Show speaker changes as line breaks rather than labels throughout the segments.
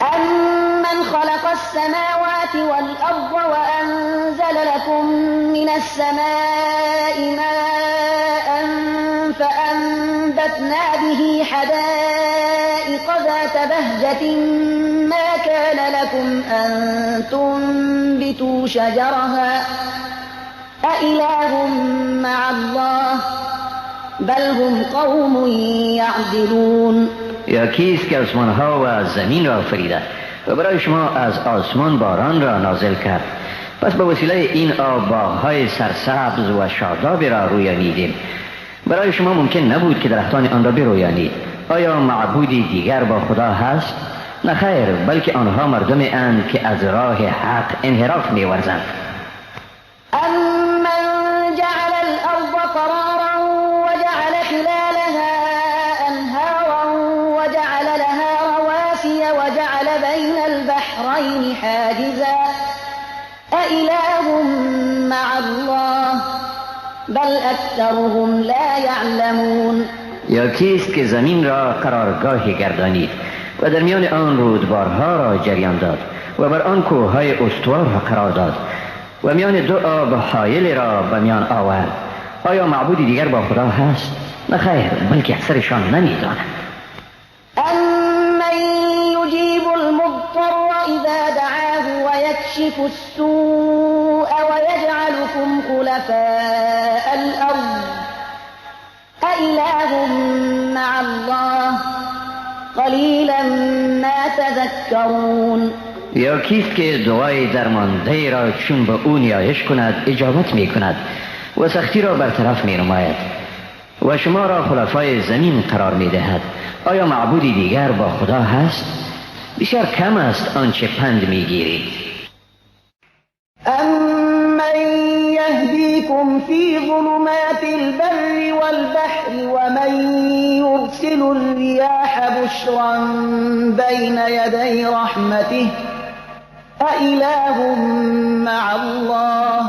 أَمَّنْ خَلَقَ السَّمَاوَاتِ وَالْأَرْضَ وَأَنزَلَ لَكُم مِّنَ السَّمَاءِ مَاءً فَأَنبَتْنَا بِهِ حَدَائِقَ ذَاتَ بَهْجَةٍ مَّا كَانَ لَكُمْ أَن تُنبِتُوا شَجَرَهَا أَإِلَٰهٌ مَّعَ اللَّهِ بَلْ هُمْ قَوْمٌ يَعْدِلُونَ.
یا کیست که آسمانها و زمین را آفریده و برای شما از آسمان باران را نازل کرد، پس به وسیله این آب باغ‌های سرسبز و شادابی را رویانیدیم. برای شما ممکن نبود که درختان آن را برویانید. آیا معبودی دیگر با خدا هست؟ نه خیر، بلکه آنها مردمی اند که از راه حق انحراف می‌ورزند.
أَمَّنْ جَعَلَ الْأَرْضَ قَرَارًا وَجَعَلَ خِلَالَهَا أَنْهَارًا وَجَعَلَ لَهَا رَوَاسِيَ وَجَعَلَ بَيْنَ الْبَحْرَيْنِ حَاجِزًا أَإِلَٰهٌ مَّعَ اللَّهِ بَلْ أَكْثَرُهُمْ لَا يَعْلَمُونَ.
یا کیست که زمین را قرارگاهی گردانید و در میان آن رودبارها را جریان داد و بر آن کوههای استوار را قرار داد و میان دو آب حایل را به میان آورد. آیا معبودی دیگر با خدا هست؟ نه خیر، بلکه اکثرشان نمی‌دانند.
أَمَّن يُجِيبُ الْمُضْطَرَّ إِذَا دَعَاهُ وَيَكْشِفُ السُّوءَ وَيَجْعَلُكُمْ خُلَفَاءَ الْأَرْضِ أَإِلَٰهٌ مَّعَ اللَّهِ قَلِيلًا مَّا تَذَكَّرُونَ.
یا کیست که دعای درمانده را چون به او نیایش کند اجابت می کند و سختی را برطرف می نماید و شما را خلفای زمین قرار می دهد؟ آیا معبودی دیگر با خدا هست؟ بسیار کم است آنچه پند می گیرید.
أَمَّن يَهْدِيكُمْ فِي ظُلُمَاتِ الْبَرِّ وَالْبَحْرِ وَمَن يُرْسِلُ الرِّيَاحَ بُشْرًا بَيْنَ يَدَيْ رَحْمَتِهِ أَإِلَٰهٌ مَّعَ اللَّهِ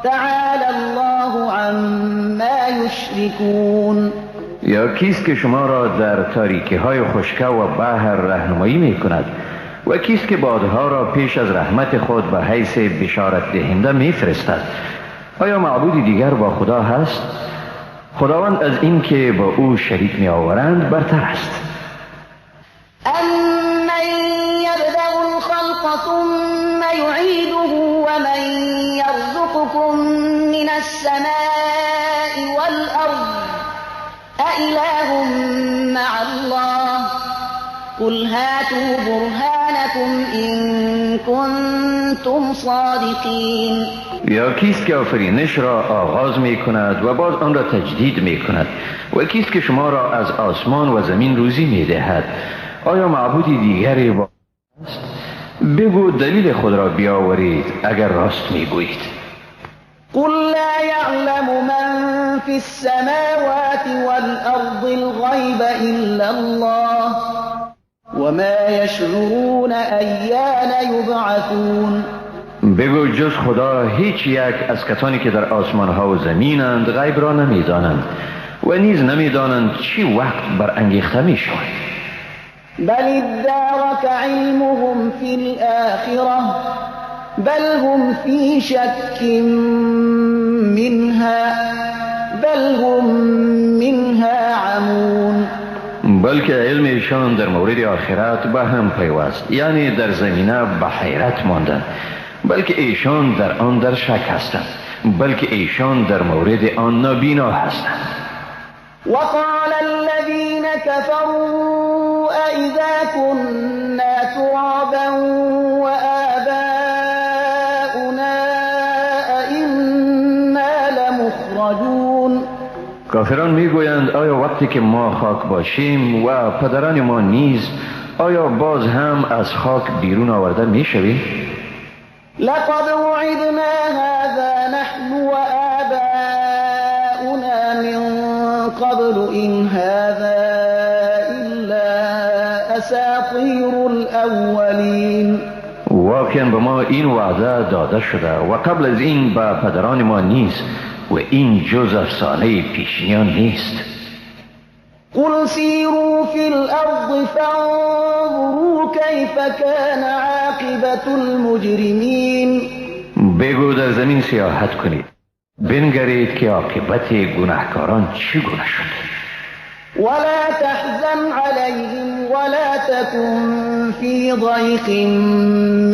تَعَالَى اللَّهُ عَمَّا يُشْرِكُونَ.
یا کیست که شما را در تاریکی های خشکی و بحر راهنمایی می کند و کیست که بادها را پیش از رحمت خود به حیث بشارت دهنده می فرستد؟ آیا معبودی دیگر با خدا هست؟ خداوند از این که با او شریک می آورند برتر است.
أَمَّن يَبْدَأُ الْخَلْقَ ثُمَّ يُعِيدُهُ وَمَن يَرْزُقُكُم مِّنَ السَّمَاءِ وَالْأَرْضِ أَإِلَٰهٌ مَّعَ اللَّهِ قُلْ هَاتُوا بُرْهَانَكُمْ إِن كُنتُمْ صَادِقِينَ.
یا کیست که آفرینش را آغاز می کند و باز آن را تجدید می کند و کیست که شما را از آسمان و زمین روزی می دهد؟ آیا معبودی دیگری با است؟ بگو دلیل خود را بیاورید اگر راست می گویید.
قُل لَّا يَعْلَمُ مَن فِي السَّمَاوَاتِ وَالْأَرْضِ الْغَيْبَ إِلَّا اللَّهُ وَمَا يَشْعُرُونَ أَيَّانَ يُبْعَثُونَ.
بگو جز خدا هیچ یک از کسانی که در آسمان ها و زمینند غیب را نمی دانند و نیز نمی دانند چی وقت برانگیخته می شود.
بل ادارك علمهم في الآخرة بل هم في شك منها عمون.
بلکه علم ایشان در مورد آخرت به هم پیوست، یعنی در زمینه به حیرت ماندند، بلکه ایشان در آن در شک هستند، بلکه ایشان در مورد آن نابینا هستند.
وقال الذين كفروا أئذا كنا ترابا وآباؤنا أئنا لمخرجون.
کافران میگویند آیا وقتی که ما خاک باشیم و پدران ما نیز آیا باز هم از خاک بیرون آورده میشویم؟
لقد وعدنا هذا نحن وآباؤنا من قبل إن هذا إلا أساطير الأولين.
واقعا به ما این وعده داده شده و قبل از این به پدران ما نیست و این جز افسانه پیشینیان نیست.
قل سیروا فی الارض فانظروا كيف كان عاقبة المجرمين.
بگو در زمین سیاحت کنید، بنگرید که عاقبت گناهکاران چگونه شد.
ولا تحزن عليهم ولا تكن في ضيق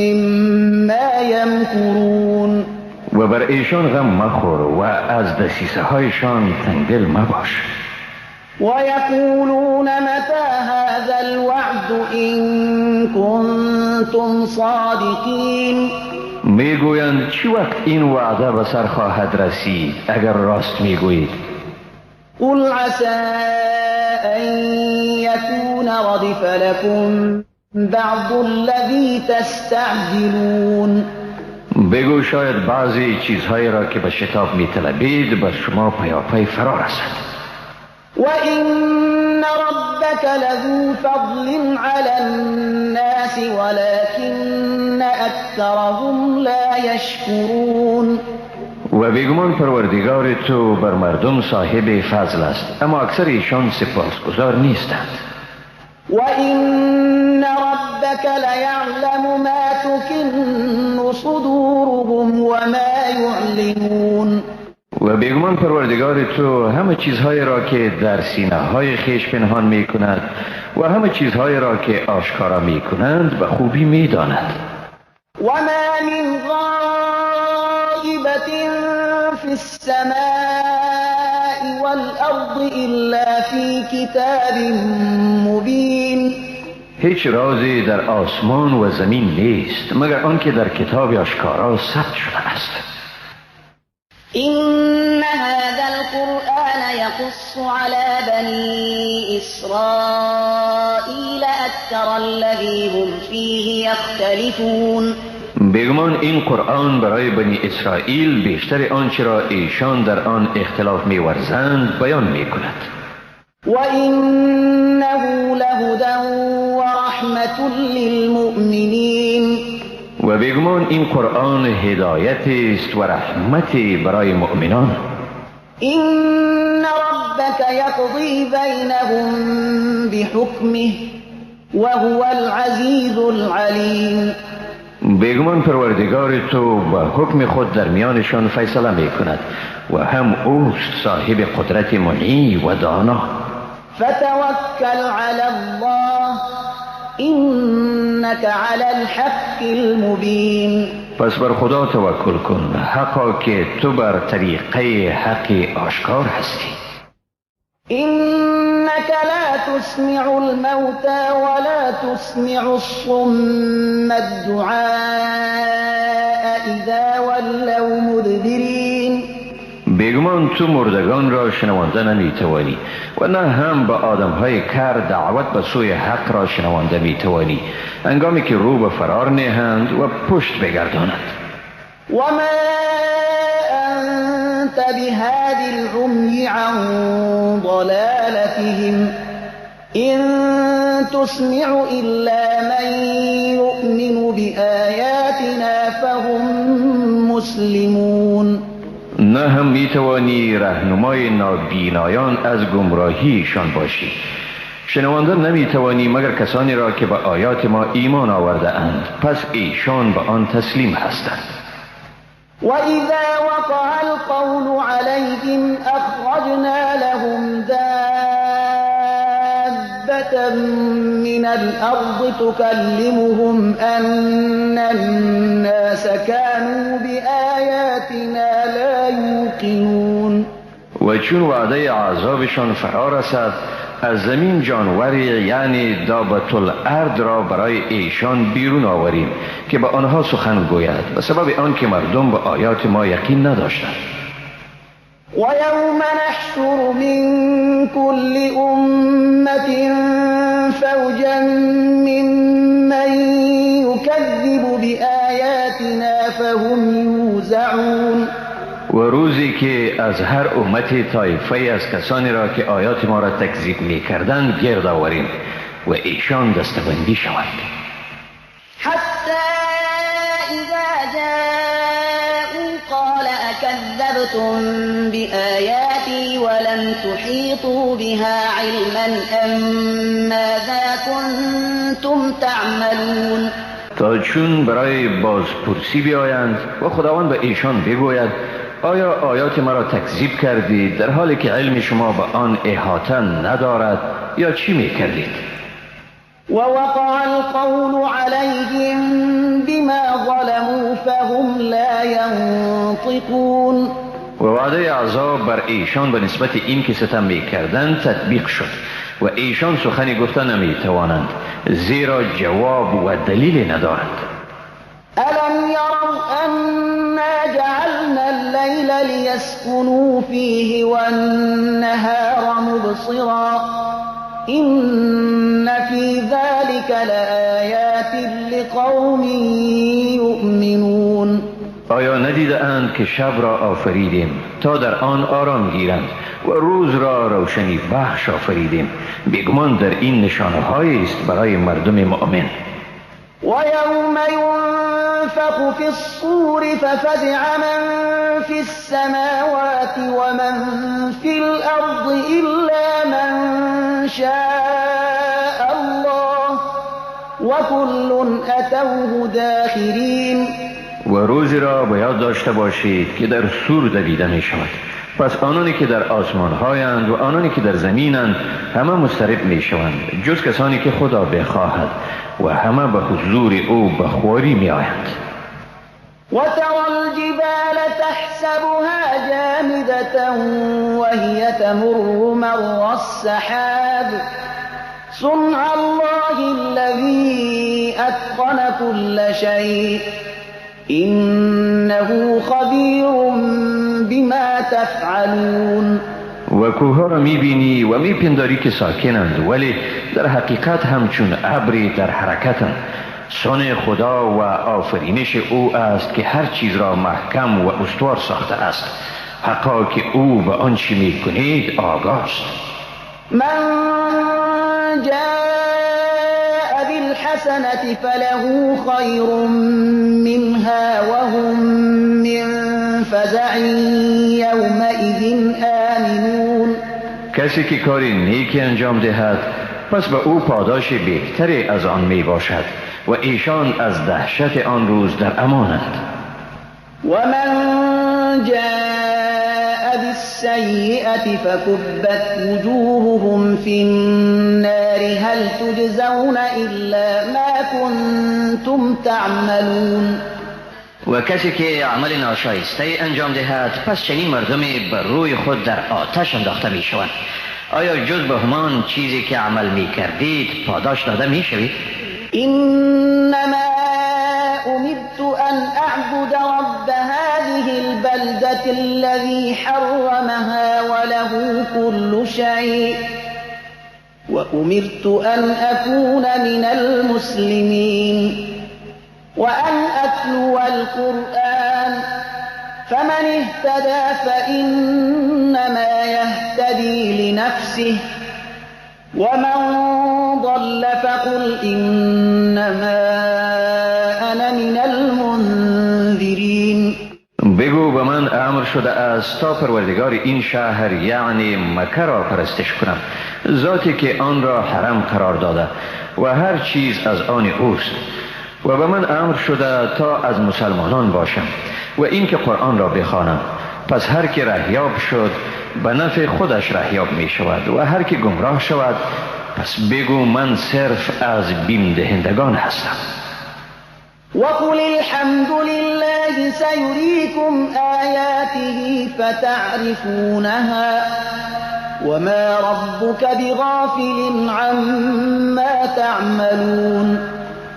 مما يمكرون.
و بر ایشان غم مخور و از دسیسه هایشان تنگدل مباش.
ويقولون متى هذا الوعد إن كنتم صادقين.
میگویند چی وقت این وعده به سر خواهد رسید اگر راست میگویید.
قل عسى أن يكون ردف لكم بعض الذي تستعجلون.
بگو شاید بعضی چیزهایی را که به شتاب میطلبید بر شما پیاپی فرا رسد.
وَإِنَّ رَبَّكَ لَذُو فَضْلٍ عَلَى النَّاسِ وَلَكِنَّ أَكْثَرَهُمْ لَا يَشْكُرُونَ.
و بیگمان پروردگار تو بر مردم صاحب فضل است، اما اکثر ایشان سپاسگزار نیستند.
وَإِنَّ رَبَّكَ لَيَعْلَمُ مَا تُكِنُّ صُدُورُهُمْ وَمَا يُعْلِنُونَ.
و بیگمان پروردگار تو همه چیزهایی را که در سینه های خیش پنهان می کند و همه چیزهایی را که آشکارا می کنند به خوبی می داند.
وَمَا مِنْ غَائِبَةٍ فِي السَّمَاءِ وَالْأَرْضِ إِلَّا فِي كِتَابٍ مُبِينٍ.
هیچ رازی در آسمان و زمین نیست مگر آنکه در کتاب آشکارا ثبت شده است.
إن هذا القرآن يقص على بني إسرائيل أكثر الذي هم فيه يختلفون.
بیگمان این قرآن برای بنی اسرائیل بیشتر آنچه را ایشان در آن اختلاف می‌ورزند بیان می‌کند.
وَإِنَّهُ لَهُدًى وَرَحْمَةٌ لِلْمُؤْمِنِينَ.
و بیگمان این قرآن هدایت است و رحمتی برای مؤمنان.
إِنَّ رَبَّكَ يَقْضِي بَيْنَهُم بِحُكْمِهِ وَهُوَ الْعَزِيزُ الْعَلِيمُ.
بیگمان پروردگار تو با حکم خود در میانشان فیصله می کند و هم اوست صاحب قدرت منعی و دانا.
فتوكل على الله إنك على الحق المبين.
پس بر خدا توکل کن، حقا که تو بر طریقه حق آشکار هستی.
إنك لا تسمع الموتى ولا تسمع الصم الدعاء إذا ولوا مدبرين.
بیگمان تو مردگان را شنوانده نمیتوانی و نه هم به آدمهای کر دعوت به سوی حق را شنوانده میتوانی انگامی که رو به فرار نهند و پشت بگردانند.
وما أنت بهاد العمي عن ضلالتهم إن تسمع إلا من يؤمن بآياتنا فهم مسلمون.
نه هم میتوانی رهنمای نابینایان از گمراهیشان باشی. شنوانده نمیتوانی مگر کسانی را که به آیات ما ایمان آورده اند، پس ایشان به آن تسلیم هستند.
وَإِذَا وَقَعَ الْقَوْلُ عَلَيْهِمْ أَخْرَجْنَا لَهُمْ دَابَّةً مِّنَ الْأَرْضِ تُكَلِّمُهُمْ أَنَّ النَّاسَ كَانُوا بِآيَاتِنَا لَا يُوقِنُونَ.
و چون وعده عذابشان فرا رسد از زمین جانوری یعنی دابة الارض را برای ایشان بیرون آوریم که به آنها سخن گوید به سبب آنکه مردم به آیات ما یقین نداشتند.
وَيَوْمَ نَحْشُرُ مِنْ كُلِّ أُمَّةٍ فَوْجًا مِّمَّنْ يُكَذِّبُ بِآيَاتِنَا فَهُمْ يُوزَعُونَ.
و روزی که از هر امت طایفه از کسانی را که آیات ما را تکذیب می کردند گرد آوریم و ایشان دستبندی شوند.
حتى إذا جاءوا قال أكذبتم بآياتي ولم تحيطوا بها علما أم ماذا كنتم كنتم تعملون.
تا چون برای بازپرسی بیایند و خداوند به ایشان بگوید آیا آیات مرا تکذیب کردید در حالی که علم شما به آن احاطه ندارد یا چی میکردید؟
ووقع القول عليهم بما ظلموا فهم لا ينطقون.
و وعده عذاب بر ایشان به نسبت این که ستم میکردند تطبیق شد و ایشان سخنی گفتن نمیتوانند زیرا جواب و دلیل ندارند.
ألم يروا أنا جعلنا الليل ليسكنوا فيه والنهار مبصرا إن في ذلك لآيات لقوم يؤمنون.
آیا ندیده اند که شب را آفریدیم تا در آن آرام گیرند و روز را روشنی بخش آفریدیم؟ بیگمان در این نشانه هایی است برای مردم مؤمن.
ويوم ينفخ في الصور ففزع من في السماوات ومن في الأرض إلا من شاء الله وكل أتوه داخرين.
و روزی را باید داشته باشید که در سور دویده می شود، پس آنانی که در آسمان هایند و آنانی که در زمینند همه مضطرب می شوند جز کسانی که خدا بخواهد و همه به حضور او به خواری می آیند.
وترى الجبال تحسبها جامدة وهي تمر مر السحاب صنع الله الذي أتقن كل شيء إنه خبير بما تفعلون.
و کوه را می بینی و می پنداری که ساکنند ولی در حقیقت همچون ابری در حرکتند. صنع خدا و آفرینش او است که هر چیز را محکم و استوار ساخته است. حقا که او به آنچه می کنید آگاه است.
من جاء بالحسنة فله خير منها وهم من فزع يومئذ آمنون.
کسی که کاری نیکی انجام دهد پس به او پاداش بهتری از آن می باشد و ایشان از دهشت آن روز در امانند.
ومن جاء بالسيئة فكبت وجوههم في النار هل تجزون إلا ما كنتم تعملون.
و کسی که عمل ناشایسته انجام دهد پس چنین مردمی بر روی خود در آتش انداخته می شوند. آیا جز به همان چیزی که عمل می کردید پاداش داده می شوید؟
إنما أمرت أن أعبد رب هذه البلدة الذي حرمها وله كل شيء وأمرت أن أكون من المسلمين وأن أتلو القرآن فمن اهتدى فإنما يهتدي لنفسه ومن ضل فقل إنما أنا من المنذرين.
بگو به من امر شده است تا پروردگار این شهر یعنی مکه را پرستش کنم، ذاتی که آن را حرم قرار داده و هر چیز از آن اوست. و به من امر شده تا از مسلمانان باشم و این که قرآن را بخوانم. پس هر که رهیاب شد به نفع خودش رهیاب می شود و هر که گمراه شود پس بگو من صرف از بیم دهندگان هستم.
وقل الحمد لله سيريكم آياته فتعرفونها وما ربك بغافل عما تعملون.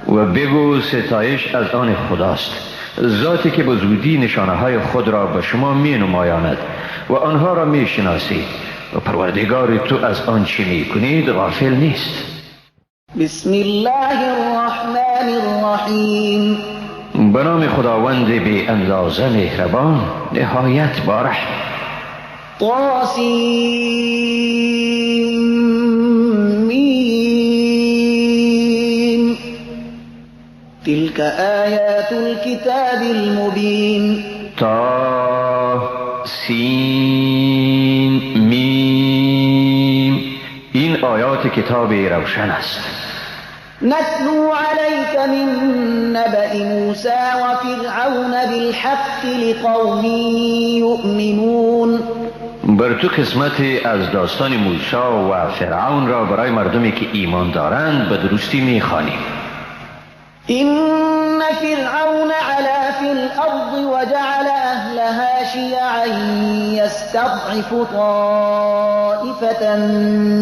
و بگو ستایش از آن خداست، ذاتی که به زودی نشانه های خود را به شما می نمایاند و آنها را می شناسید و پروردگار تو از آن چه می کنید غافل نیست.
بسم الله الرحمن الرحیم.
به نام خداوند بی اندازه مهربان نهایت با رحم.
طاسیم تلك آیات الكتاب المبین.
طاسیم این آیات کتاب روشن است.
نتلو عليك من نبأ موسى وفرعون بالحق لقوم يؤمنون.
بر تو قسمت از داستان موسی و فرعون را برای مردمی که ایمان دارند به درستی می‌خوانیم.
إن فرعون علا في الأرض وجعل أهلها شيعا يستضعف طائفة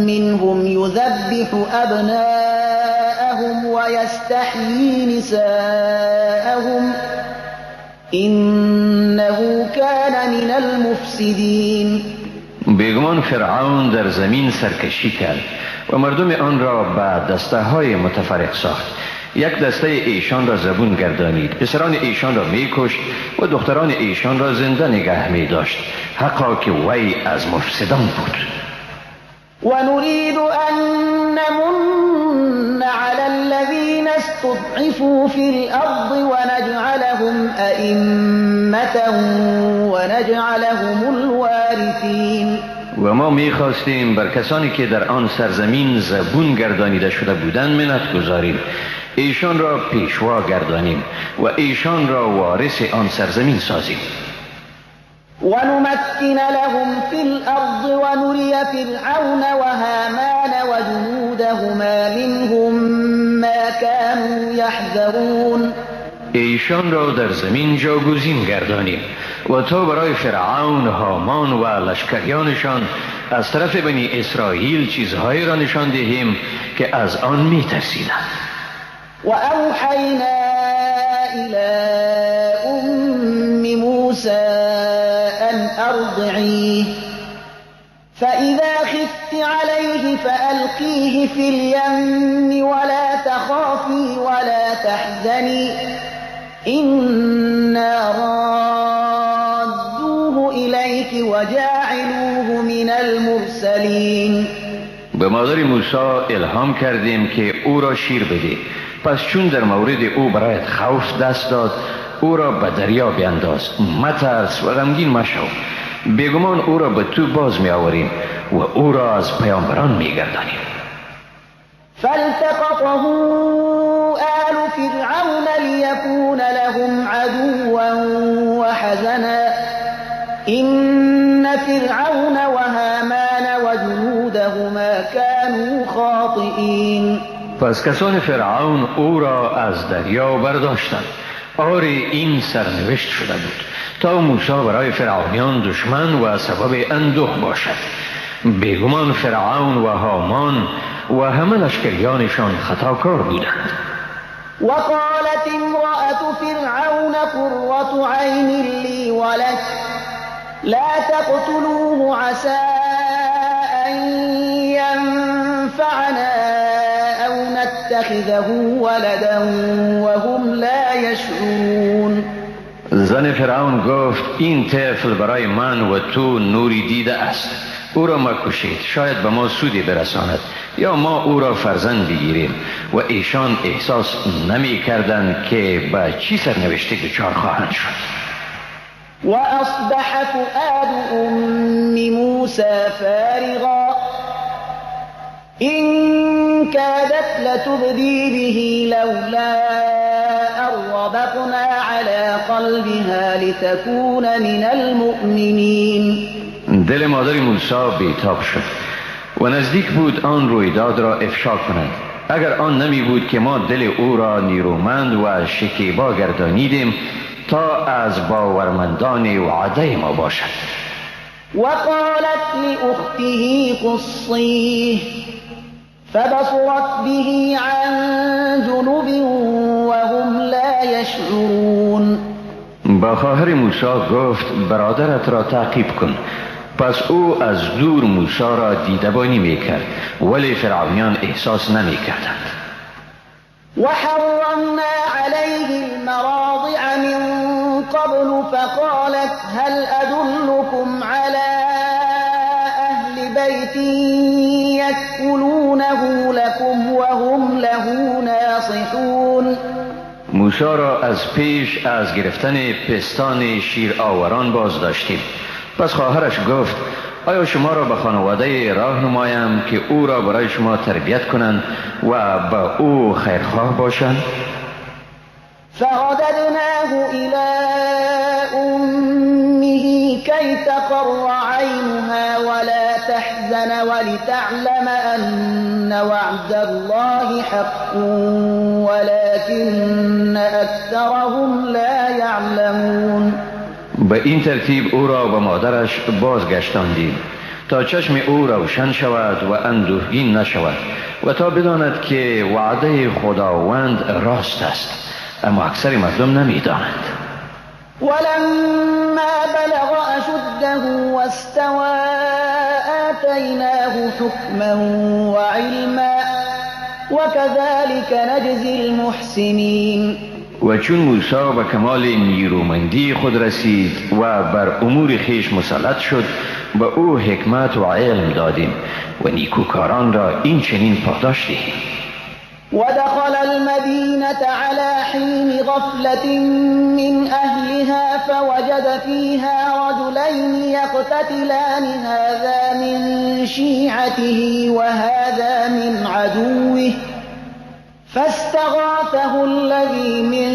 منهم يذبح أبناءهم ويستحيي نساءهم إنه كان من المفسدين.
بیگمان فرعون در زمین سرکشی کرد و مردم آن را به دسته‌های متفرق ساخت. یک دسته ایشان را زبون گردانید، پسران ایشان را میکشت و دختران ایشان را زنده نگه می داشت، حقا که وی از مفسدان بود.
ونريد أن نمن على الذين استضعفوا في الأرض ونجعلهم أئمة ونجعلهم الوارثين.
و ما میخواستیم بر کسانی که در آن سرزمین زبون گردانیده شده بودند منت گذاریم، ایشان را پیشوا گردانیم و ایشان را وارث آن سرزمین سازیم.
ونمكن لهم في الأرض ونري فرعون وهامان وجنودهما منهم ما كانوا يحذرون.
ایشان را در زمین جاگزین گردانیم و تا برای فرعون، هامان و لشکریانشان از طرف بنی اسرائیل چیزهایی را نشان دهیم که از آن می ترسیدند.
وأوحينا إلى أم موسى أن أرضعيه فإذا خفت عليه فألقيه في اليم ولا تخافي ولا تحزني إنا رادوه إليك وجاعلوه من المرسلين.
به مادر موسی الهام کردیم که او را شیر بده، پس چون در مورد او برایت خوف دست داد، او را به دریا بینداز، مترس و غمگین مشو، بیگمان او را به تو باز می آوریم و او را از پیامبران می گردانیم.
فالتقطه آل فرعون ليكون لهم عدوا وحزنا إن فرعون وهامان وجنودهما كانوا خاطئين.
پس کسان فرعون او را از دریا برداشتند. آری این سرنوشت شده بود تا موسی برای فرعونیان دشمن و سبب اندوه باشد. بیگمان فرعون و هامان و همه لشکریانشان خطاکار بودند.
وقالت امرأة فرعون قرة عين لي ولك لا تقتلوه عسى أن ينفعنا أو نتخذه ولدا وهم لا يشعرون.
زن فرعون گفت این طفل برای من و تو نوری دیده است، او را مکشید، شاید به ما سودی برساند یا ما او را فرزند بگیریم. و ایشان احساس نمی کردند که به چی سرنوشتی دچار خواهند شد.
وأصبح فؤاد أم موسى فارغا إن كادت لتبدي به لولا أن ربطنا على قلبها لتكون من المؤمنين.
دل مادر موسی بیتاب شد و نزدیک بود آن رویداد را افشا کند. اگر آن نمی بود که ما دل او را نیرومند و شکیبا گردانیدیم تا از باورمندان وعده ما باشد.
وقالت لأخته قصيه فبصرت به عن جنب وهم لا يشعرون.
با خواهر موسی گفت برادرت را تعقیب کن. پس او از دور موسی را دیدبانی میکرد ولی فرعونیان احساس نمیکردند.
وحرمنا عليه المراضع من قبل فقالت هل أدلكم على أهل بيت يكفلونه لكم وهم له ناصحون.
موسی را از پیش از گرفتن پستان شیر آوران باز داشتیم. پس خواهرش گفت آیا شما را به خانواده راه نمایم که او را برای شما تربیت کنند و به او خیرخواه باشند؟
فرددناه إلى أمه كي تقر عينها ولا تحزن ولتعلم أن وعد الله حق ولكن أكثرهم لا يعلمون.
به این ترتیب او را به مادرش بازگشتاندیم تا چشم او روشن شود و اندوهگین نشود و تا بداند که وعده خداوند راست است، اما اکثر مردم نمی‌دانند.
ولما بلغ أشده واستوى آتيناه حكما وعلما وكذلك نجزي المحسنين.
و چون موسی به کمال نیرومندی خود رسید و بر امور خویش مسلط شد، به او حکمت و علم دادیم و نیکوکاران را این چنین پاداش دهیم.
ودخل المدينة على حين غفلة من أهلها فوجد فيها رجلين يقتتلان هذا من شيعته وهذا من عدوه فاستغاثه الذي من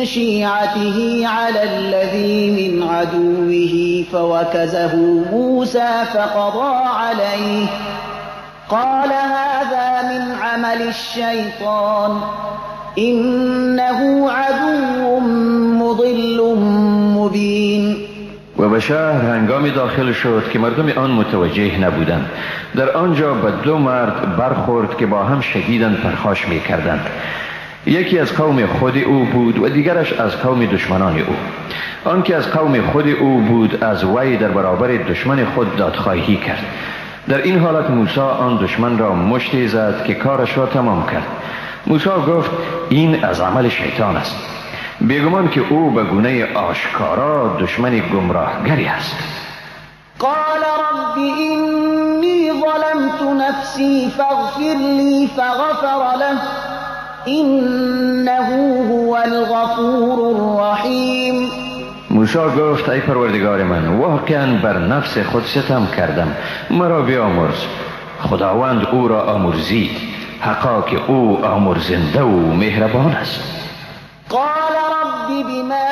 شيعته على الذي من عدوه فوكزه موسى فقضى عليه قال هذا من عمل الشيطان إنه عدو مضل مبين.
و به شهر هنگامی داخل شد که مردم آن متوجه نبودند. در آنجا به دو مرد برخورد که با هم شدیداً پرخاش می کردند. یکی از قوم خود او بود و دیگرش از قوم دشمنان او. آن که از قوم خود او بود از وی در برابر دشمن خود دادخواهی کرد. در این حالت موسی آن دشمن را مشتی زد که کارش را تمام کرد. موسی گفت این از عمل شیطان است. بیگمان که او به گونه آشکارا دشمن گمراهگری است.
قال رب إني ظلمت نفسي فاغفر لي فغفر له إنه هو الغفور الرحیم.
موسی گفت ای پروردگار من، واقعا بر نفس خود ستم کردم، مرا بیامرز. خداوند او را آمرزید، حقا که او آمرزنده و مهربان است.
قال رب بما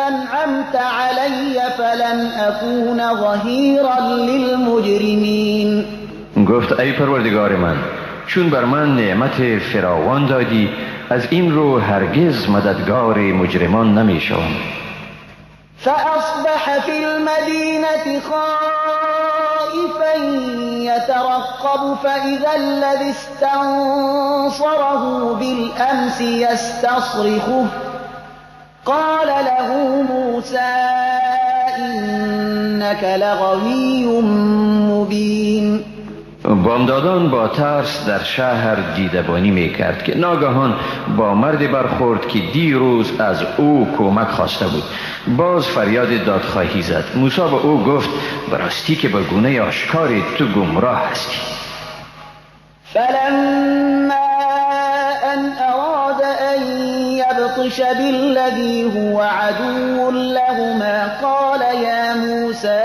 أنعمت علي فلن أكون ظهيرا للمجرمين.
گفت ای پروردگار من، چون بر من نعمت فراوان دادی، از این رو هرگز مددگار مجرمان نمی شوم.
فأصبح في المدينة خائفا يترقب فإذا الذي استنصره بالأمس يستصرخه قال له موسى إنك لغوي مبين.
بامدادان با ترس در شهر دیدبانی می کرد که ناگهان با مردی برخورد که دیروز از او کمک خواسته بود. باز فریاد دادخواهی زد. موسی به او گفت براستی که به گونه آشکاری تو گمراه هستی.
فلما أن أراد أن يبطش بالذي هو عدو لهما قال يا موسى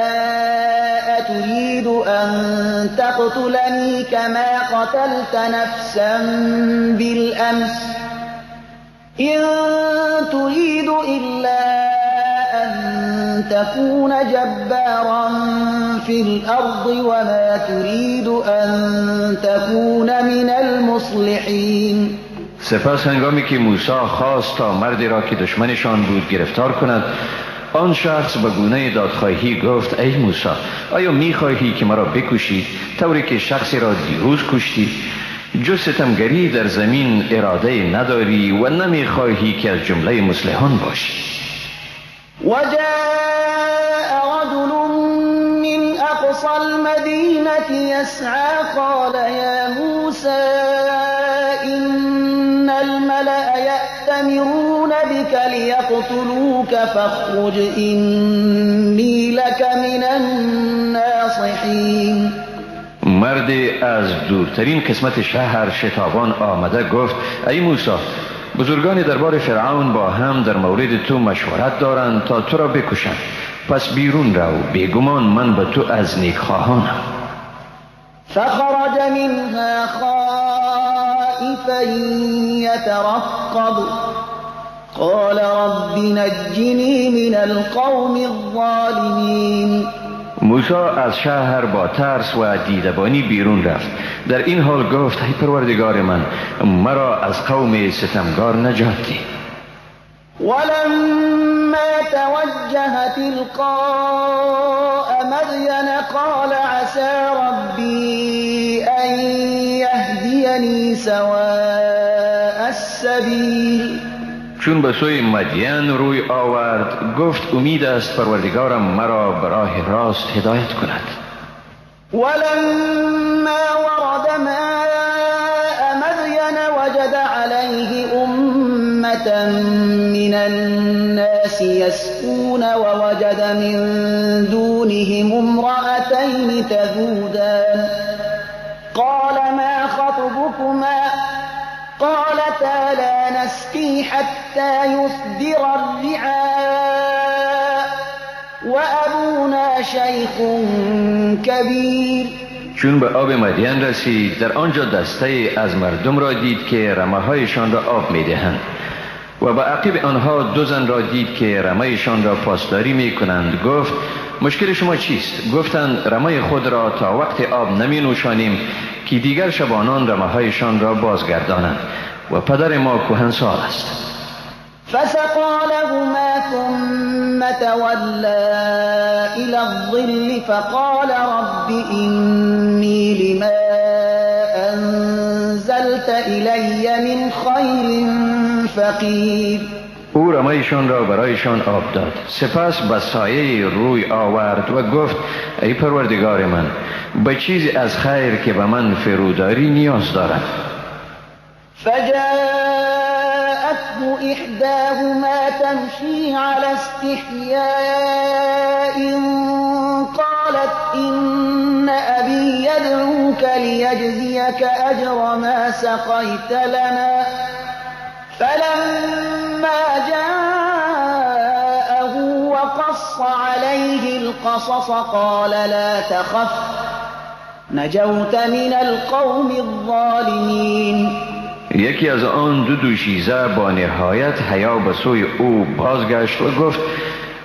أتريد أن تقتلني كما قتلت نفسا بالأمس إن تريد إلا أن تكون جبارا في الأرض وما تريد أن تكون من المصلحين.
سپس هنگامی که موسی خواست تا مردی را که دشمنشان بود گرفتار کند، آن شخص به گونه دادخواهی گفت ای موسی، آیا می‌خواهی که مرا بکشی طوری که شخصی را دیروز کشتی؟ جز ستمگری در زمین اراده نداری و نمی‌خواهی که از جمله مصلحان باشی.
وجاء رجل من أقصى المدينة يسعى قال يا موسى إن الملأ يأتمرون بك ليقتلوك فاخرج إني لك من الناصحين.
مرد از دورترین قسمت شهر شتابان آمده گفت ای موسی، بزرگان دربار فرعون با هم در مورد تو مشورت دارند تا تو را بکشند. پس بیرون رو، بیگمان من به تو از نیکخواهانم.
فخرج منها خائفا يترقب قال رب نجني من القوم الظالمين.
موسی از شهر با ترس و دیدبانی بیرون رفت. در این حال گفت ای پروردگار من، مرا از قوم ستمگار نجات ده.
ولما توجه تلقاء مدين قال عسى ربي أن يهديني سواء السبيل.
چون به سوی مدین روی آورد گفت امید است پروردگارم مرا به راه راست هدایت کند.
ولما ورد ماء مدين وجد عليه أمة من الناس يسقون ووجد من دونهم امرأتين تذودان قال ما خطبكما قالتا لا نسقي حتى يصدر الرعاء وأبونا شيخ كبير.
چون به آب مدین رسید در آنجا دسته از مردم را دید که رمه‌هایشان را آب می‌دهند و به عقب آنها دو زن را دید که رمه‌شان را پاسداری می‌کنند. گفت مشکل شما چیست؟ گفتند رمه خود را تا وقت آب نمی نوشانیم که دیگر شبانان رمه‌هایشان را بازگردانند و پدر ما کهنسال است.
فسقى لهما ثم تولى إلى الظل فقال رب إني لما أنزلت إلي من خير فقير.
او رمه‌شان را برایشان آب داد، سپس به سایه روی آورد و گفت ای پروردگار من، به چیزی از خیر که به من فروداری نیاز دارم.
فجاءته إحداهما تمشي على استحياء قالت إن أبي يدعوك ليجزيك أجر ما سقيت لنا. فلما جاءه وقص عليه القصص قال لا تخف نجوت من القوم الظالمين.
یکی از آن دو دوشیزه با نهایت حیا به سوی او بازگشت و گفت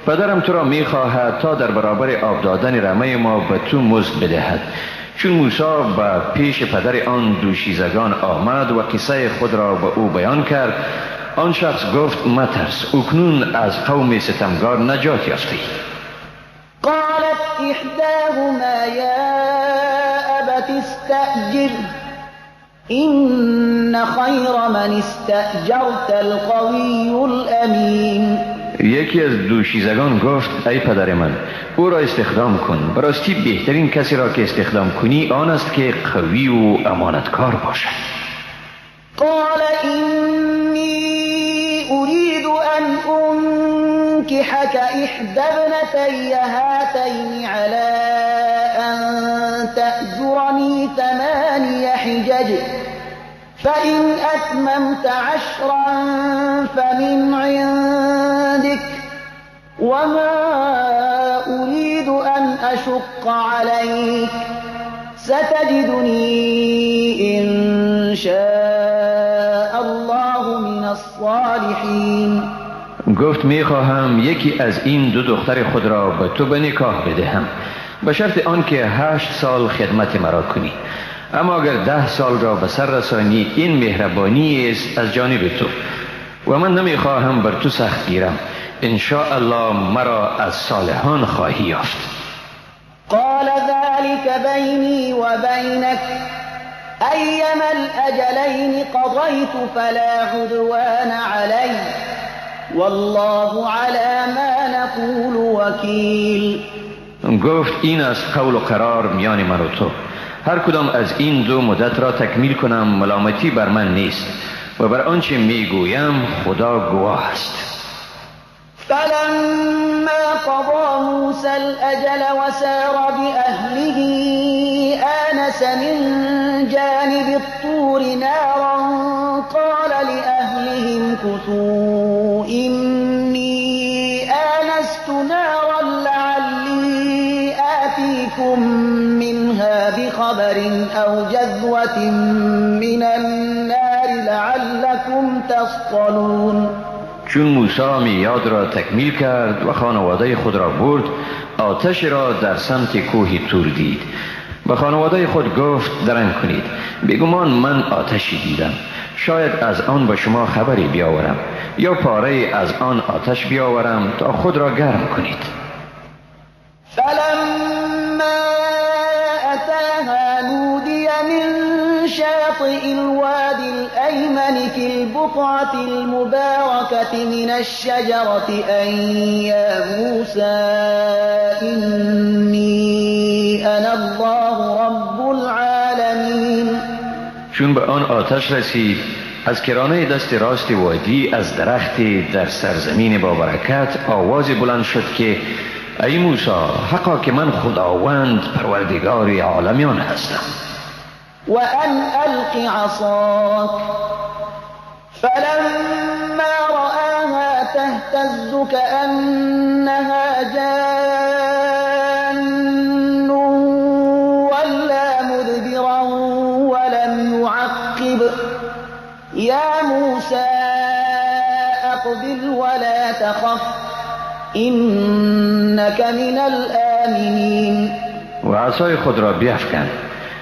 پدرم تو را می‌خواهد تا در برابر آب دادن رمه ما به تو مزد بدهد. چون موسی به پیش پدر آن دوشیزگان آمد و قصه خود را به او بیان کرد، آن شخص گفت مترس، اکنون از قوم ستمگار نجات یافتی.
قالت إحداهما يا أبت استأجر إن خير من استأجرت القوي الأمين.
یکی از دوشیزگان گفت ای پدر من، او را استخدام کن، براستی بهترین کسی را که استخدام کنی آن است که قوی و امانتکار باشد.
قال إني أريد أن أنكحك إحدى ابنتي هاتين على أن تأجرني 8 حجج فإن أتممت 10 فمن عندك وما أريد أن أشق عليك ستجدني إن شاء الله من الصالحين.
گفت میخواهم یکی از این دو دختر خود را به تو به نکاح بدهم به شرط آنکه 8 سال خدمت مرا کنی، اما اگر 10 سال را به سر رسانی این مهربانی است از جانب تو و من نمیخواهم بر تو سخت گیرم، ان شاء الله مرا از صالحان خواهی یافت.
قال ذلك بيني وبينك أيما الأجلين قضيت فلا عدوان علي والله على ما نقول وكيل.
گفت این از قول و قرار میان من و تو، هر کدام از این دو مدت را تکمیل کنم ملامتی بر من نیست و بر آنچه میگویم خدا گواه است.
فلما قضى موسى الأجل وسار بأهله آنس من جانب الطور نارا قال لأهلهم كثوا إني آنست نارا خبر أو جذوة من النار لعلكم تصطلون.
چون موسی میاد را تکمیل کرد و خانواده خود را برد، آتش را در سمت کوه تور دید و خانواده خود گفت درنگ کنید، بگمان من آتشی دیدم، شاید از آن به شما خبری بیاورم یا پاره از آن آتش بیاورم تا خود را گرم کنید.
فلما أتاها نودي من شاطئ الوادي الأيمن في البقعة المباركة من الشجرة أن يا موسى إني أنا الله رب العالمين.
چون به آن آتش رسید، از کرانه دست راست وادی از درختی در سرزمین با برکت آوازی بلند شد که ای موسی، حقا که من خداوند پروردگار عالمیان هستم.
وأن ألق عصاك فلما رآها تهتز كأنها جان ولا مدبرا ولم يعقب يا موسى أقبل ولا تخف إنك من الآمنين.
و عصای خود را بیفکند.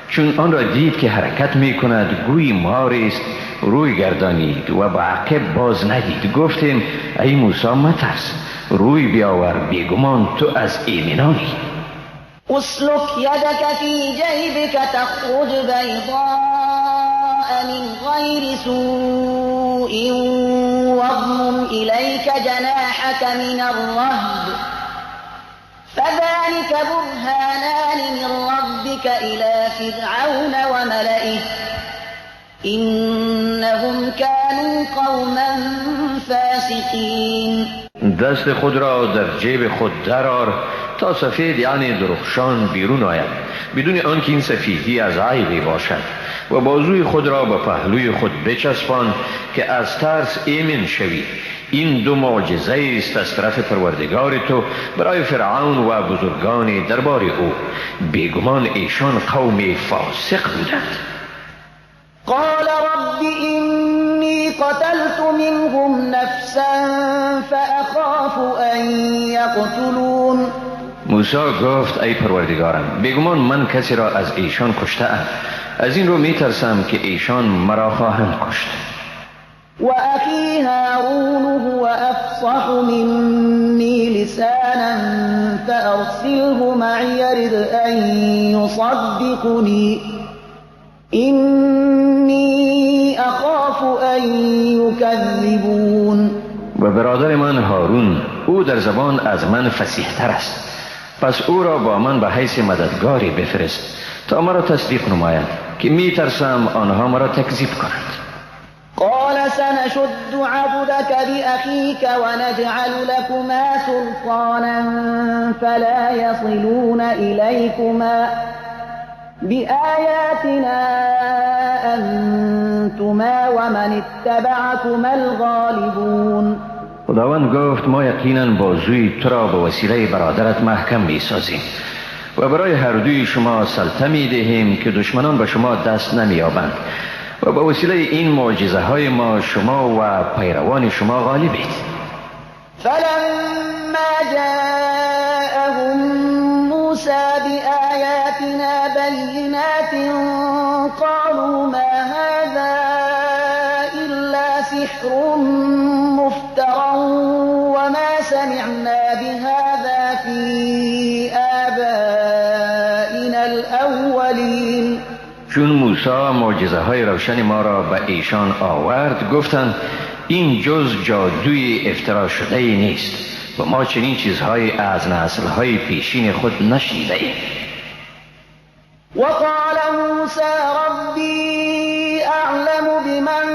چون آن را دید که حرکت می کند گویی ماری است، روی گردانید و به عقب باز ندید. گفتیم ای موسی مترس، روی بیاور، بیگمان تو از ایمنانی.
اسلك يدك في جيبك تخرج بيضاء من غير سوء واضمم إليك جناحك من الرهب فذلك برهانان من ربك إلى فرعون وملئه إنهم كانوا قوما فاسقين.
دست خود را در جیب خود درآر تا سفید یعنی درخشان بیرون آید، بدون آنکه این سفیدی از عیبی باشد، و بازوی خود را به پهلوی خود بچسبان که از ترس ایمن شوی. این دو معجزه است از طرف پروردگار تو برای فرعون و بزرگان دربار او، بیگمان ایشان قوم فاسق بودند.
قال رب إني قتلت منهم نفسا فأخاف أن يقتلون.
موسی گفت ای پروردگارم، بیگمان من کسی را از ایشان کشته‌ام، از این رو میترسم که ایشان مرا خواهند کشت.
وأخي هارون هو أفصح مني لسانا فأرسله معي يرد أن يصدقني إني أخاف أن يكذبون.
و برادر من هارون، او در زبان از من فصیح‌تر است، پس او را با من به حیث مددگاری بفرست تا مرا تصدیق نماید که میترسم آنها مرا تکذیب کنند.
قال سنشد عضدك بأخيك ونجعل لكما سلطانا فلا يصلون إليكما بآياتنا أنتما ومن اتبعكما الغالبون.
خداوند گفت ما یقینا بازوی تو را به وسیله برادرت محکم می سازیم و برای هر دوی شما سلطه می دهیم که دشمنان به شما دست نمی یابند و به وسیله این معجزه های ما شما و پیروان شما غالبید.
فلما جاءهم موسى بآياتنا بينات قالوا ما هذا إلا سحر مفترى وما سمعنا بهذا في آبائنا الأولين.
چون موسی معجزه های روشن ما را به ایشان آورد، گفتند این جز جادوی افترا شده ای نیست و ما چنین چیزهای از نسل های پیشین خود نشنیده ایم.
وقال موسى ربي أعلم بمن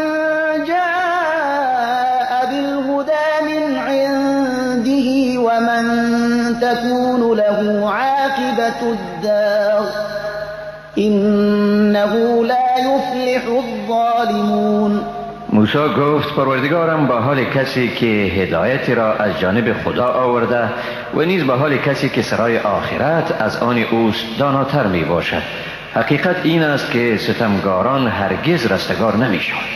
جاء بالهدى من عنده ومن تكون له عاقبة الدار إنه لا يفلح الظالمون.
موسی گفت پروردگارم به حال کسی که هدایتی را از جانب خدا آورده و نیز به حال کسی که سرای آخرت از آن اوست داناتر می باشد حقیقت این است که ستمگاران هرگز رستگار نمیشوند.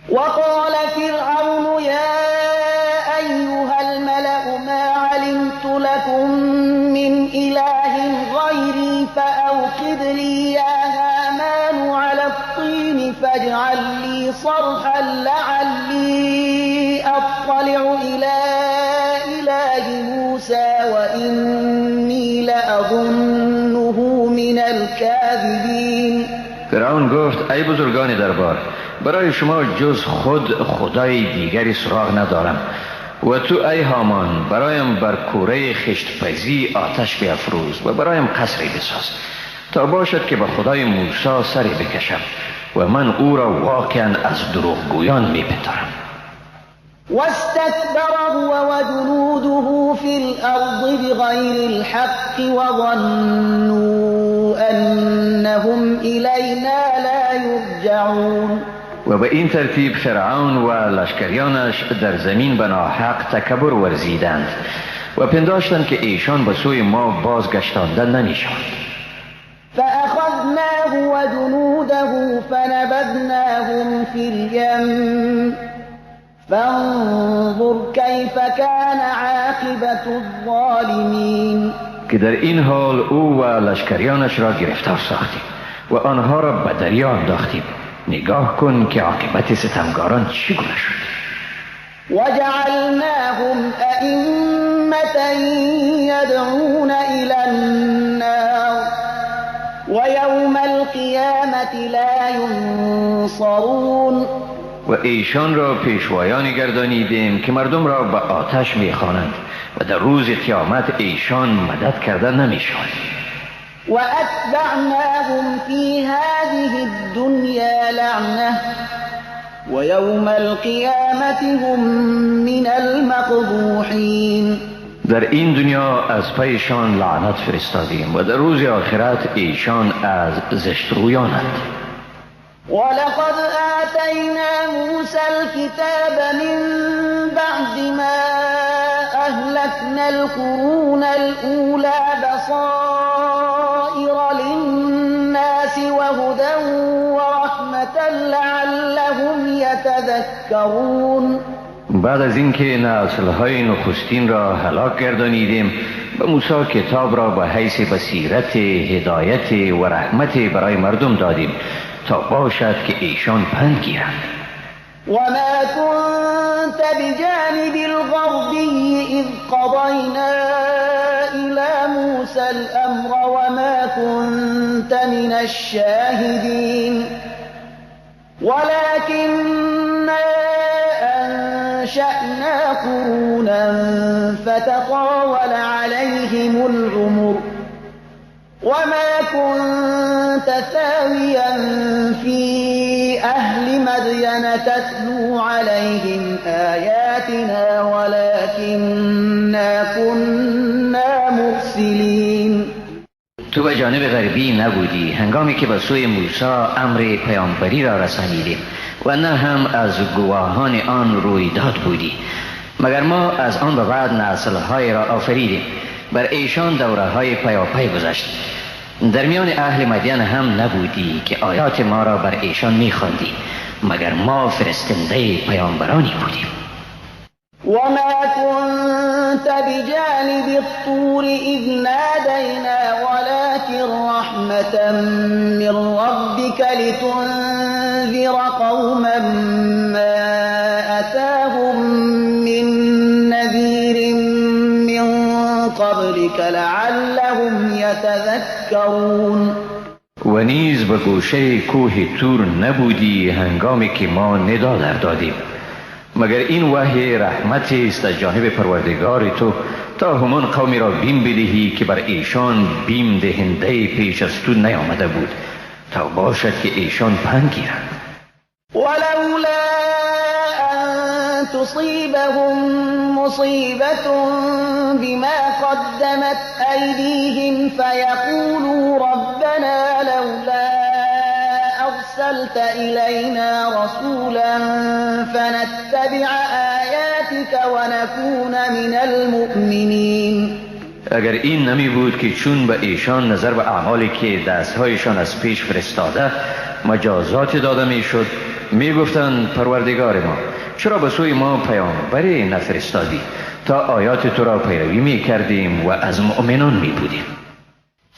وقال فرعون يا أيها الملأ ما علمت لكم من إله غيري فأوقد لي يا هامان على الطين فاجعل لي صرحا لعلي أطلع إلى إله موسى وإني لأظنه من الكاذبين.
فرعون گفت ای بزرگان دربار، برای شما جز خود خدای دیگری سراغ ندارم و تو ای هامان برایم بر کوره خشتپزی آتش بیافروز و برایم قصری بساز تا باشد که به خدای موسی سری بکشم و من او را واقعا از دروغگویان میپندارم.
واستكبر هو وجنوده في الأرض بغير الحق وظنوا أنهم إلينا لا يرجعون.
و به این ترتیب فرعون و لشکریانش در زمین به ناحق تکبر ورزیدند و پنداشتند که ایشان به سوی ما بازگشتانده نمیشوند.
فأخذناه وجنوده فنبذناهم في اليم فانظر كيف كان عاقبة الظالمين.
که در این حال او و لشکریانش را گرفتار ساختیم و آنها را به دریا انداختیم. نگاه کن که عاقبت ستمگاران چگونه شد.
وجعلناهم أئمة يدعون إلى النار ويوم القيامة لا ينصرون.
و ایشان را پیشوایانی گردانیدیم که مردم را به آتش میخوانند و در روز قیامت ایشان مدد کردن نمیشوند.
وأتبعناهم في هذه الدنيا لعنة ويوم القيامة هم من المقبوحين.
در این دنیا از پیشان لعنت فرستادیم و در روز آخرت ایشان از زشترویانند.
ولقد آتينا موسى الكتاب من بعد ما أهلكنا القرون الأولى بصائر للناس وهدى ورحمة لعلهم يتذكرون.
بعد از اینکه نسل‌های نخستین را هلاک گردانیدیم به موسی کتاب را به حیث بصیرت، هدایت و رحمت برای مردم دادیم تا باشد که ایشان پند گیرند.
وما كنت بجانب الغربي إذ قضينا إلى موسى الأمر وما كنت من الشاهدين ولكننا أنشأنا قرونا فتطاول عليهم العمر وما كنت ثاويا في أهل مدين تتلو عليهم آياتنا ولكننا كنا مرسلين.
تو به جانب غربی نبودی هنگامی که به سوی موسی امر پیامبری را رسانیدیم و نه هم از گواهان آن رویداد بودی، مگر ما از آن به بعد نسل‌های را آفریدیم. بر ایشان دوره‌های پیاپی گذشت. در میان اهل مدین هم نبودی که آیات ما را بر ایشان می‌خواندی، مگر ما فرستنده پیامبرانی بودیم.
وما كنت بجانب الطور إذ نادينا ولكن رحمة من ربك لتنذر قوما ما أتاهم من نذير من قبلك لعلهم يتذكرون.
و نیز به گوشه کوه تور نبودی هنگامی که ما ندا در دادیم، مگر این وحی رحمت است از جانب پروردگار تو تا همان قومی را بیم بدهی که بر ایشان بیم دهنده پیش از تو نیامده بود تا باشد که ایشان پند گیرند.
ولولا أن تصيبهم مصيبة بما قدمت أيديهم فيقولوا ربنا لولا أرسلت إلينا رسولا فنتبع آياتك ونكون من المؤمنين.
اگر این نمی بود که چون به ایشان نظر به اعمالی که دستهایشان از پیش فرستاده مجازات داده می شد، می گفتند پروردگار ما چرا به سوی ما پیامبری نفرستادی تا آیات تو را پیروی می کردیم و از مؤمنان می بودیم.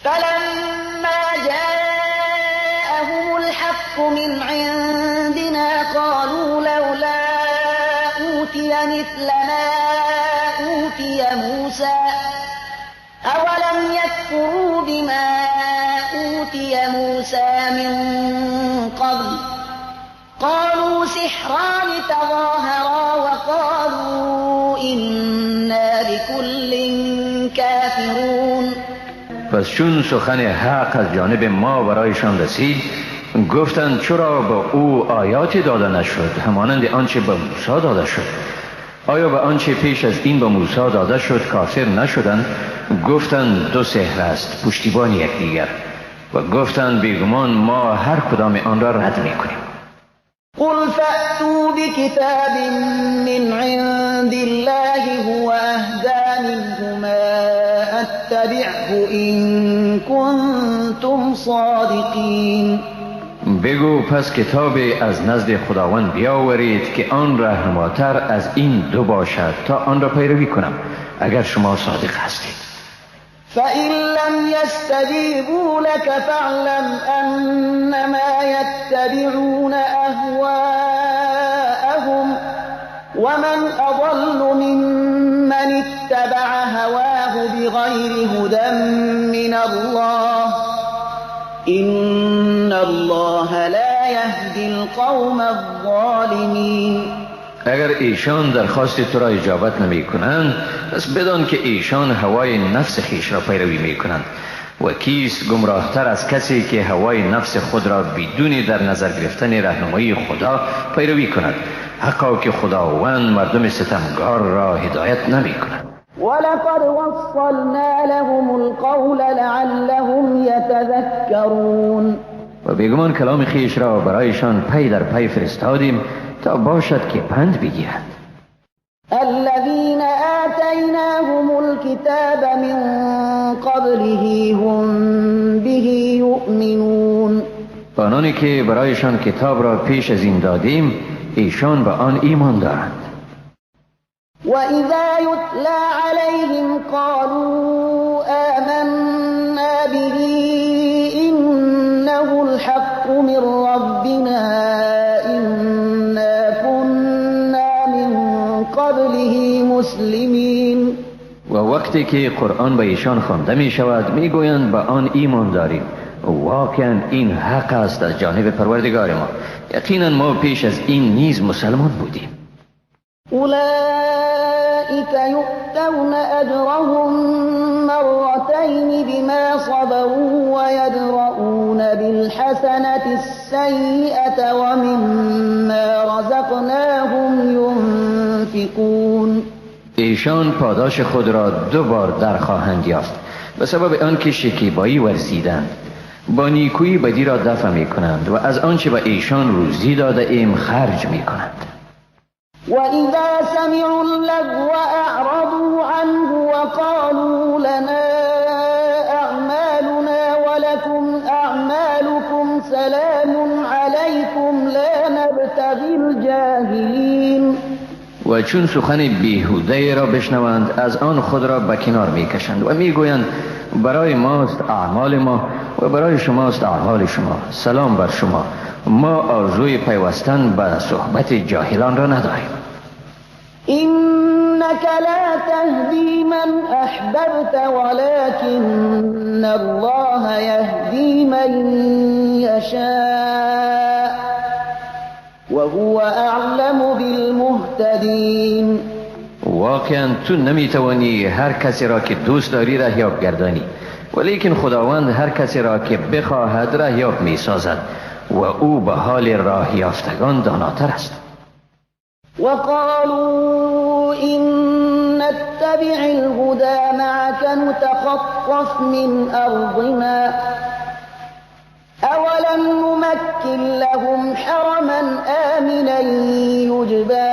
فلما جاءهم الحق من عندنا قالوا لولا أوتي مثل ما أوتي موسى أولم يكفروا بما أوتي موسى من قبل قالوا سحران تظاهرا وقالوا إنا بكل كافرون.
پس چون سخن حق از جانب ما برایشان رسید گفتند چرا به او آیاتی داده نشد همانند آنچه به موسی داده شد؟ آیا به آنچه پیش از این به موسی داده شد کافر نشدند؟ گفتند دو سحر است پشتیبان یکدیگر و گفتند بیگمان ما هر کدام آن را رد میکنیم.
قل فأتوا بكتاب من عند الله هو أهدى منهما أتبعه إن كنتم صادقين.
بگو پس کتابی از نزد خداوند بیاورید که آن رهنماتر از این دو باشد تا آن را پیروی کنم اگر شما صادق هستید.
فإن لم يستجيبوا لك فاعلم أنما يتبعون أهواءهم ومن أضل ممن اتبع هواه بغير هدى من الله إن الله لا يهدي القوم الظالمين.
اگر ایشان درخواست تو را اجابت نمی کنند پس بدان که ایشان هوای نفس خیش را پیروی می کنند و کیست گمراهتر از کسی که هوای نفس خود را بدون در نظر گرفتن راهنمایی خدا پیروی کند، حقا که خداوند مردم ستمگار را هدایت نمی کند.
ولقد وصلنا لهم القول لعلهم يتذكرون.
و بیگمان کلام خیش را برایشان پی در پی فرستادیم تا باشد که پند بگیرند.
الذين آتيناهم الكتاب من قبله هم به يؤمنون.
آنانی که برایشان کتاب را پیش از این دادیم ایشان به آن ایمان دارند.
وإذا يتلى عليهم قالوا آمنا به إنه الحق من ربنا إنا كنا من قبله مسلمين.
و وقتی که قرآن به ایشان خوانده می شود می گویند به آن ایمان داریم، واقعا این حق است از جانب پروردگار ما، یقینا ما پیش از این نیز مسلمان بودیم.
أولئك يؤتون أجرهم مرتين بما صبروا ويدرؤون بالحسنة السيئة ومما رزقناهم ينفقون.
ایشان پاداش خود را دو بار در خواهند یافت به سبب آنکه شکیبایی ورزیدند، با نیکویی بدی را دفع می کنند و از آنچه به ایشان روزی داده ایم خرج می کنند.
وإذا سمعوا اللغو أعرضوا عنه وقالوا لنا أعمالنا ولكم أعمالكم سلام عليكم لا نبتغي الجاهلين.
و چون سخن بیهوده را بشنوند از آن خود را به کنار می کشند و می گویند برای ماست اعمال ما و برای شماست اعمال شما، سلام بر شما، ما آرزوی پیوستن به صحبت جاهلان را نداریم.
إنك لا تهدي من أحببت ولكن الله يهدي من يشاء وهو أعلم بالمهتدين.
واقعا تو نمیتوانی هر کسی را که دوست داری رهیاب گردانی، ولیکن خداوند هر کسی را که بخواهد رهیاب می سازد و او به حال راه یافتگان داناتر است.
وقالوا إن نتبع الهدى معك نتخطف من أرضنا أولم نمكن لهم حرما آمنا يجبى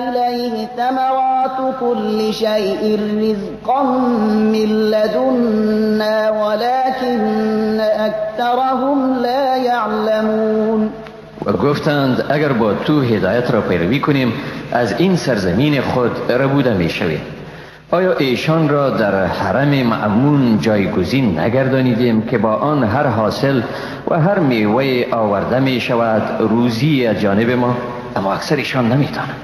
إليه ثمرات كل شيء رزقا من لدنا ولكن أكثرهم لا يعلمون.
و گفتند اگر با تو هدایت را پیروی کنیم از این سرزمین خود ربوده می شویم. آیا ایشان را در حرم مأمون جایگزین نگردانیدیم که با آن هر حاصل و هر میوه آورده می شود روزی از جانب ما؟ اما اکثرشان نمی دانند.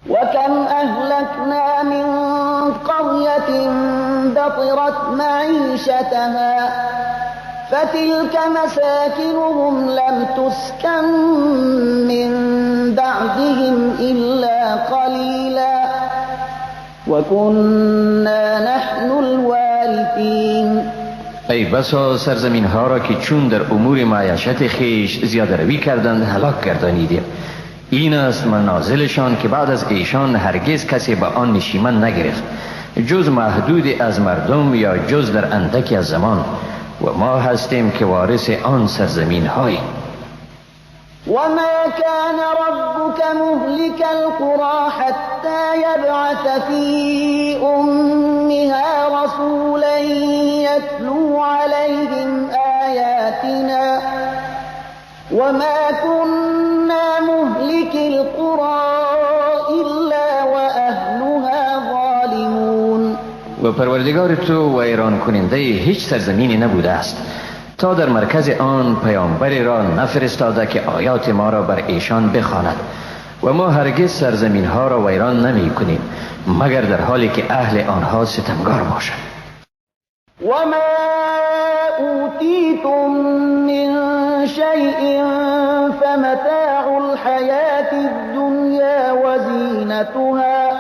وكم أهلكنا من قرية بطرت معيشتها فتلك مساكنهم لم تسكن من بعدهم إلا قليلا وكنا نحن الوارثين.
ای بسا سرزمین ها را که چون در امور معیشت خیش زیاده روی کردند هلاک گردانیدیم. این است منازلشان که بعد از ایشان هرگز کسی به آن نشیمن نگرفت جز محدود از مردم یا جز در اندکی از زمان و ما هستیم که وارث آن سرزمین هایی.
وما كان ربك مهلك القرى حتى يبعث في أمها رسولا يتلو عليهم آياتنا وما كنا مهلك القرى إلا وأهلها ظالمون.
و پروردگار تو و ایران کننده هیچ سرزمینی نبوده است تا در مرکز آن پیامبری را نفرستاده که آیات ما را بر ایشان بخواند و ما هرگز سرزمین ها را ویران نمی کنیم مگر در حالی که اهل آنها ستمگار باشند.
وما أوتيتم من شيء فمتاع الحياة الدنيا وزينتها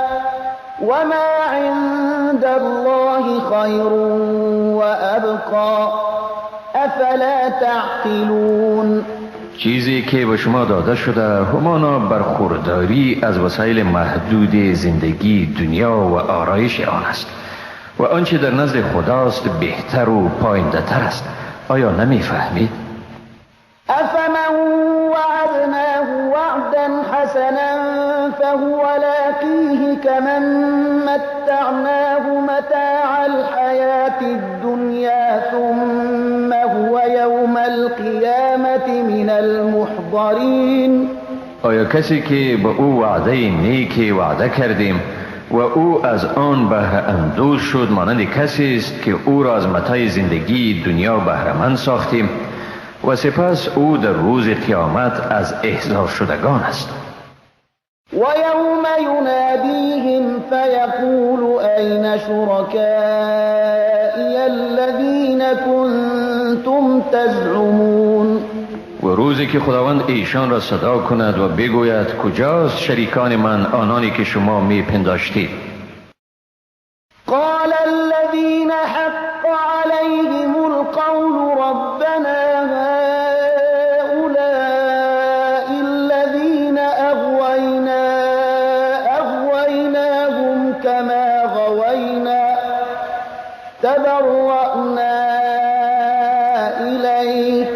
وما عند الله خير وأبقى افلا تعقلون.
چیزی که به شما داده شده همانا برخورداری از وسایل محدود زندگی دنیا و آرایش آن است و آنچه در نزد خداست بهتر و پاینده تر است. آیا نمی فهمید؟
افمن وعدناه وعدا حسنا فهو لاقيه كمن متعناه متاع الحياة الدنيا ثم هو يوم القيامة من المحضرين.
آیا کسی که به او وعده نیکی وعده کردیم و او از آن بهره اندوز شد مانند کسی است که او را از متاع زندگی دنیا بهره‌مند ساختیم و سپس او در روز قیامت از احضار شدگان است.
ويوم يناديهم فيقول أين شركائي الذين كنتم تزعمون.
و روزی که خداوند ایشان را صدا کند و بگوید کجاست شریکان من آنانی که شما می پنداشتید؟
قال الذين حق عليهم القول ربنا هؤلاء الذين أغويناهم كما غوينا تبرأنا إليك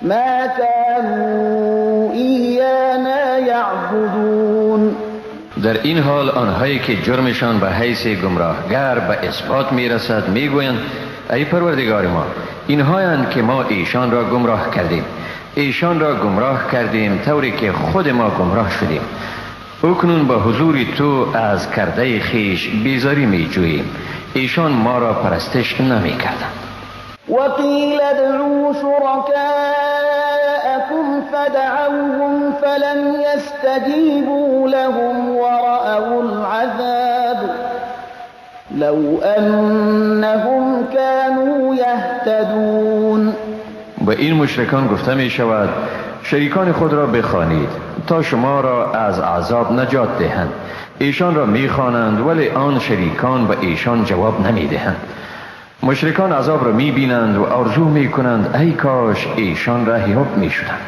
ما كانوا إيانا يعبدون.
در این حال آنهایی که جرمشان به حیث گمراهگر به اثبات می رسد می گویند ای پروردگار ما اینهایند که ما ایشان را گمراه کردیم. ایشان را گمراه کردیم طوری که خود ما گمراه شدیم. اکنون به حضور تو از کرده خیش بیزاری می جوییم. ایشان ما را پرستش نمی کردند.
وقيل ادعوا شركاءكم فدعوهم فلم يستجيبوا لهم ورأوا العذاب لو أنهم كانوا يهتدون.
به این مشرکان گفته می شود شریکان خود را بخوانید تا شما را از عذاب نجات دهند. ایشان را می خوانند ولی آن شریکان به ایشان جواب نمی دهند. مشرکان عذاب را می بینند و آرزو می کنند ای کاش ایشان راهیاب می شدند.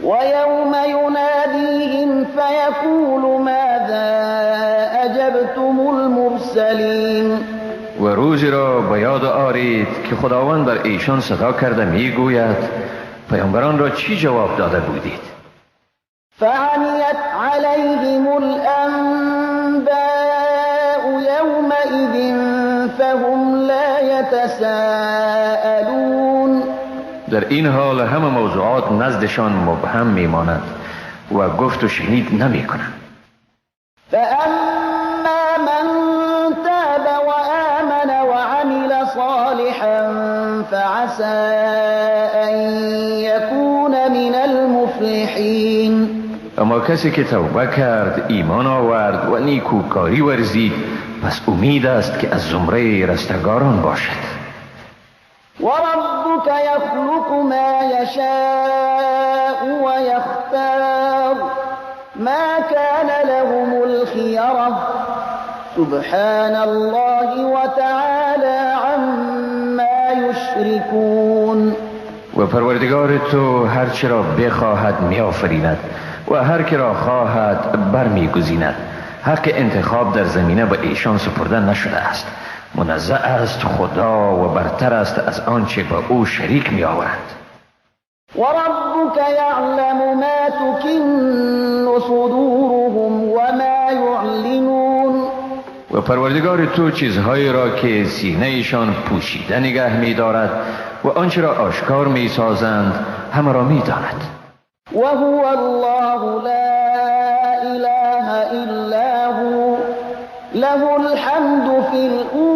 ويوم يناديهم فيقول ماذا أجبتم المرسلين.
و روزی را به یاد آرید که خداوند بر ایشان صدا کرده می گوید پیامبران را چی جواب داده بودید؟
فعمیت علیهم الانباء
در این حال همه موضوعات نزدشان مبهم میماند و گفت و شنید نمی کنند.
فأما من تاب وآمن وعمل صالحا فعسى أن يكون من المفلحين.
اما کسی که توبه کرد، ایمان آورد و نیکوکاری ورزید، پس امید است که از زمره رستگاران باشد.
وربك يخلق ما يشاء ويختار ما كان لهم الخيرة سبحان الله وتعالى عما يشركون.
و پروردگار تو هرچه را بخواهد می آفریند و هر که را خواهد برمیگزیند. حق انتخاب در زمینه به ایشان سپرده نشده است. منزه است خدا و برتر است از آنچه به او شریک می آورند.
وربك يعلم ما تكن صدورهم وما يعلنون.
و پروردگار تو چیزهایی را که سینه ایشان پوشیده نگه می دارد و آنچه را آشکار می سازند همه را می داند.
وهو الله لا إله إلا هو له الحمد في الأولى